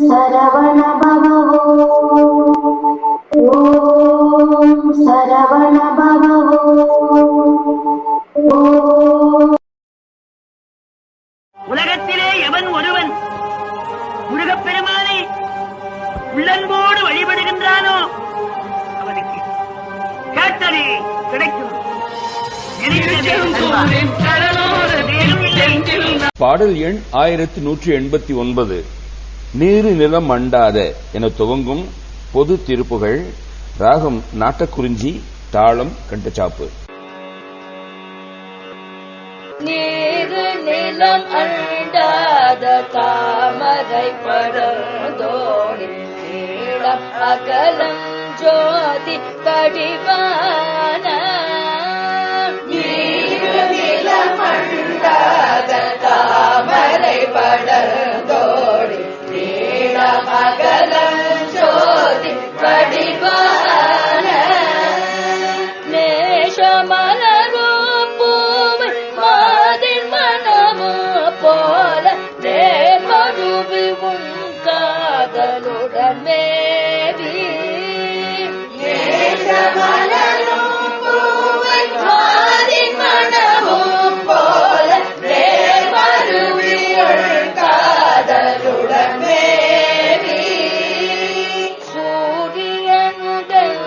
சரவண பவோ ஓம் சரவண பவோ. உலகத்திலே எவன் ஒருவன் முருகப்பெருமானை உள்ளன்போடு வழிபடுகின்றானோ அவனுக்கு கேட்டதே கிடைக்கும். பாடல் எண் 1189. நீரு நிலம் அண்டாத என துவங்கும் பொது திருப்புகழ். ராகம் நாட்டக்குறிஞ்சி, தாளம் கண்டச்சாப்பு. நீரு நிலம் அண்டாத தாமரை படர்ந்தோடி நீளம் அகலம் ஜோதி கடிவான. நீரு நிலம் அண்டாத தாமரை படர்ந்தோடி நீளம் அகலம் ஜோதி கடிவான. நேசமலரோ பூவை மாதின் மனமோ போல தேமருவி உன் காதலுடன் மேவி. நேசமலரோ பூவை மாதின் மனமோ போல தேமருவி உன் காதலுடன் மேவி. சூரியனுடன்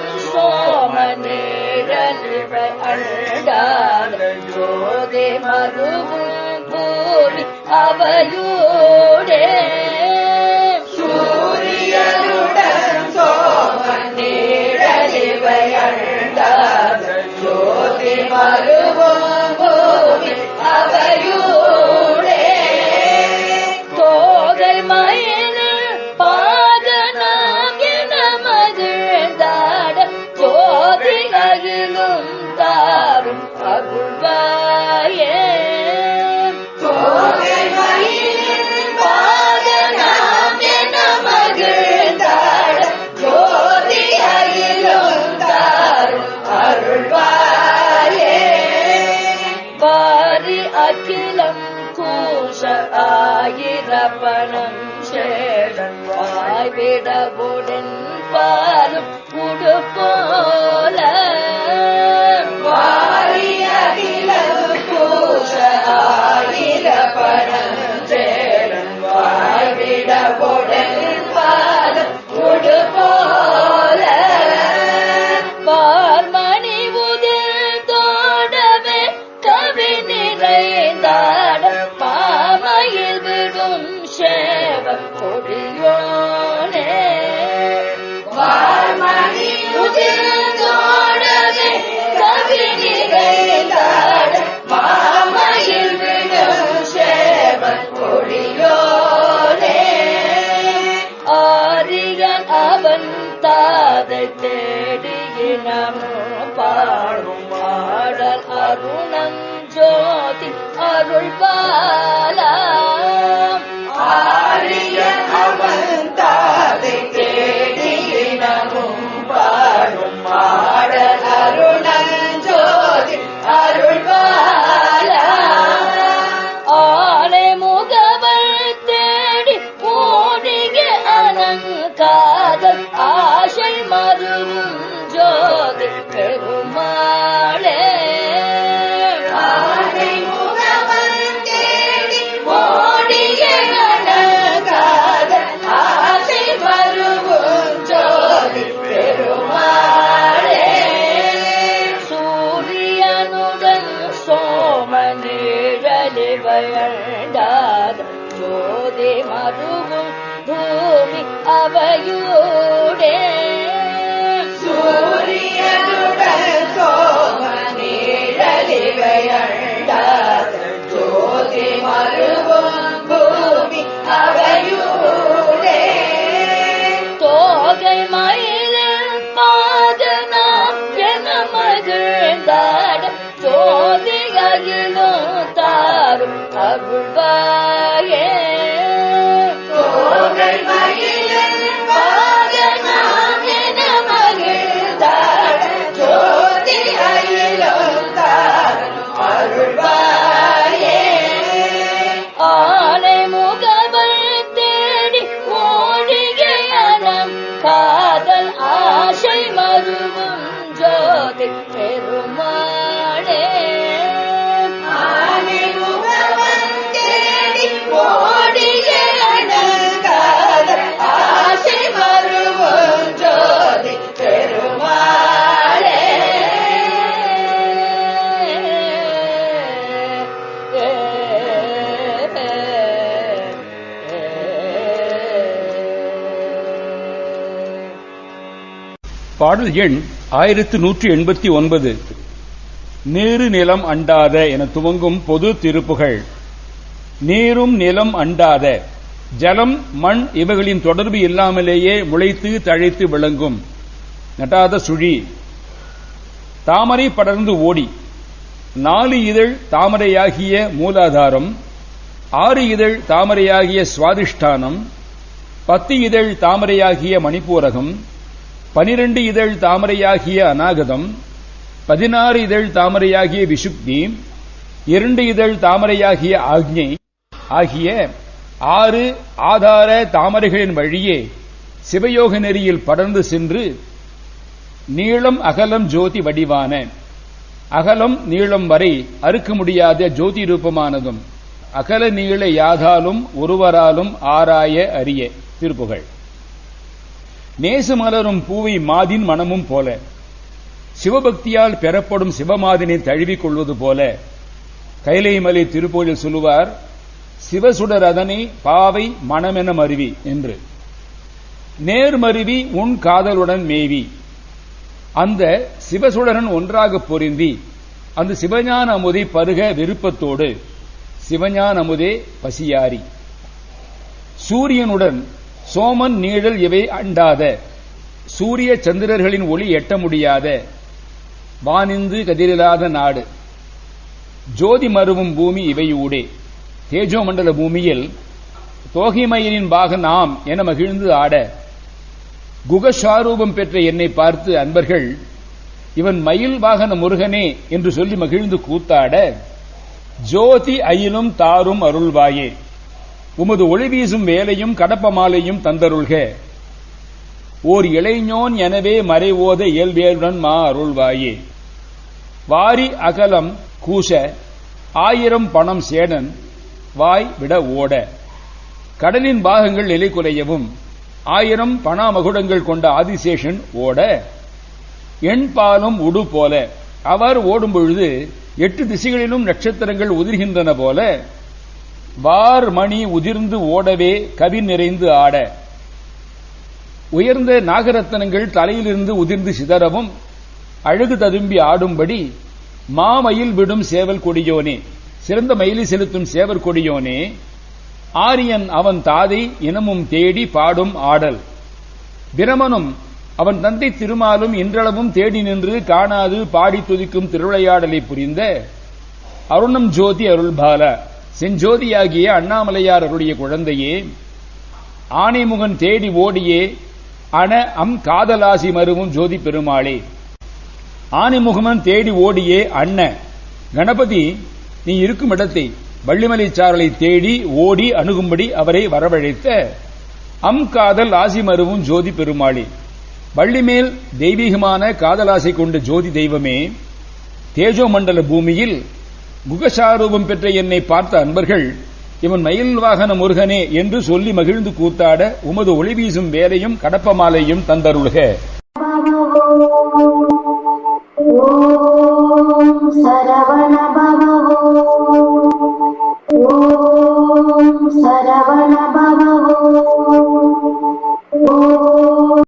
சோமநேரலிவை அண்டாத ஜோதி மருவும் பூமி அவையோடே. சூரியனுடன் சோமநேரலிவை அண்டாத ஜோதி மருவும் பூமி அவையோடே. தோகை மயிலில் பாதனாம் என மகிழ்ந்தாட ஜோதி அகிலும் தாரும் அருள்வாயே. தோகை மயிலில் பாதனாம் என மகிழ்ந்தாட ஜோதி அகிலும் தாரும் அருள்வாயே. வாரி அகிலம் கூஷ ஆயிரப்பணம் சேடன் வாய்விடவுடன் பாலும் உடுப்போல. வாரி அகிலம் கூஷ ஆயிரப்பணம் சேடன் வாய்விடவுடன் பாலும் உடுப்போல. பார்மணி உதிர் தோடவே கவி நிறைந்தாட பாமையில் விடும் சேவம் கொடியோனே. பார்மணி உதிர் தோடவே கவி நிறைந்தாட பாமையில் விடும் சேவம் கொடியோனே. ஆரியன் அவன் தாதை தேடியினமும் பாடும் பாடல் அருணம் ஜோதி அருள்பாலா. ஆரியன் அவன் தாதை தேடியினமும் பாடும் பாடல் அருணம் ஜோதி அருள்பாலா. ஆலை முகவர் தேடி ஓடிய அனங்காதல் ஆசை மருவும் ஜோதி பெருமாளே. ஆலை முகவர் தேடி ஓடிய அனங்காதல் ஆசை மருவும் ஜோதி பெருமாளே. சூரியனுடன் சோமநேரலிவை அண்டாத ஜோதி மருவும் பூமி அவையோடே. சூரியனுடன் சோமநேரலிவை அண்டாத ஜோதி மருவும் பூமி அவையோடே. தோகை மயிலில் பாதனாம் என மகிழ்ந்தாட ஜோதி அகிலும் தாரும் அருள்வாயே. தோகை மயிலில் பாதனாம் என மகிழ்ந்தாட ஜோதி அகிலும் தாரும் பாடல் எண் 1189. நீரு நிலம் அண்டாத என துவங்கும் பொது திருப்புகழ். நீரும் நிலம் அண்டாத, ஜலம் மண் இவைகளின் தொடர்பு இல்லாமலேயே முளைத்து தழைத்து விளங்கும் நட்டாத சுழி. தாமரை படர்ந்து ஓடி, 4 இதழ் தாமரையாகிய மூலாதாரம், 6 இதழ் தாமரையாகிய சுவாதிஷ்டானம், 10 இதழ் தாமரையாகிய மணிப்பூரகம், 12 இதழ் தாமரையாகிய அநாகதம், 16 இதழ் தாமரையாகிய விசுப்தி, 2 இதழ் தாமரையாகிய ஆக்ஞை ஆகிய 6 ஆதார தாமரைகளின் வழியே சிவயோக நெறியில் படர்ந்து சென்று நீளம் அகலம் ஜோதி வடிவான, அகலம் நீளம் வரை அறுக்க முடியாத ஜோதி ரூபமானதும் அகல நீள யாதாலும் ஒருவராலும் ஆராய அறிய. திருப்புகழ். நேசு மலரும் பூவை மாதின் மனமும் போல, சிவபக்தியால் பெறப்படும் சிவமாதினை தழுவிக் கொள்வது போல கைலைமலை திருப்புகழில் சொல்லுவார், சிவசுடர் அதனை பாவை மனமென மருவி என்று. நேர்மருவி உன் காதலுடன் மேவி, அந்த சிவசுடரன் ஒன்றாக பொருந்தி அந்த சிவஞான அமுதை பருக விருப்பத்தோடு சிவஞான அமுதே பசியாரி. சூரியனுடன் சோமன் நீழல் இவை அண்டாத, சூரிய சந்திரர்களின் ஒளி எட்ட முடியாத வானிந்து கதிரில்லாத நாடு. ஜோதி மருவும் பூமி இவையூடே, தேஜோ மண்டல பூமியில் தோகைமயிலின் பாகன் ஆம் என மகிழ்ந்து ஆட, குகசாரூபம் பெற்ற என்னை பார்த்து அன்பர்கள் இவன் மயில் வாகன முருகனே என்று சொல்லி மகிழ்ந்து கூத்தாட, ஜோதி அயிலும் தாரும் அருள்வாயே, உமது ஒளி வீசும் வேலையும் கடப்பமாலையும் தந்தருள்க, ஓர் இளைஞோன் எனவே மறைவோத இயல்பேருடன் மா அருள்வாயே. வாரி அகலம் கூச 1000 பணம் சேடன் வாய் விட ஓட, கடலின் பாகங்கள் நிலை குறையவும் 1000 பணாமகுடங்கள் கொண்ட ஆதிசேஷன் ஓட, எண்பாலும் உடு போல அவர் ஓடும் பொழுது 8 திசைகளிலும் நட்சத்திரங்கள் உதிர்கின்றன போல, வார் மணி உதிர்ந்து ஓடவே கவி நிறைந்து ஆட, உயர்ந்த நாகரத்தனங்கள் தலையிலிருந்து உதிர்ந்து சிதறவும் அழகு ததும்பி ஆடும்படி மாமயில் விடும் சேவல் கொடியோனே, சிறந்த மயிலை செலுத்தும் சேவர் கொடியோனே, ஆரியன் அவன் தாதை இனமும் தேடி பாடும் ஆடல். பிரமனும் அவன் தந்தை திருமாலும் இன்றளவும் தேடி நின்று காணாது பாடி துதிக்கும் திருவிளையாடலை புரிந்த அருணம் ஜோதி அருள்பால, செஞ்சோதியாகிய அண்ணாமலையார் அருடைய குழந்தையே, ஆனைமுகன் தேடி ஓடியே அன அம் காதலாசி மருவும் ஜோதி பெருமாளே. ஆனைமுகமன் தேடி ஓடியே அண்ண கணபதி நீ இருக்கும் இடத்தை வள்ளிமலை சாரலை தேடி ஓடி அணுகும்படி அவரை வரவழைத்த அம் காதல் ஆசி மருவும் ஜோதி பெருமாளே. வள்ளிமேல் தெய்வீகமான காதலாசை கொண்ட ஜோதி தெய்வமே, தேஜோ மண்டல பூமியில் குகசாரூபம் பெற்ற என்னை பார்த்த அன்பர்கள் இவன் மயில் வாகன முருகனே என்று சொல்லி மகிழ்ந்து கூத்தாட, உமது ஒளி வீசும் வேலையும் கடப்பமாலையும் தந்தருள்க. ஓம் சரவண பவ, ஓம் சரவண பவ.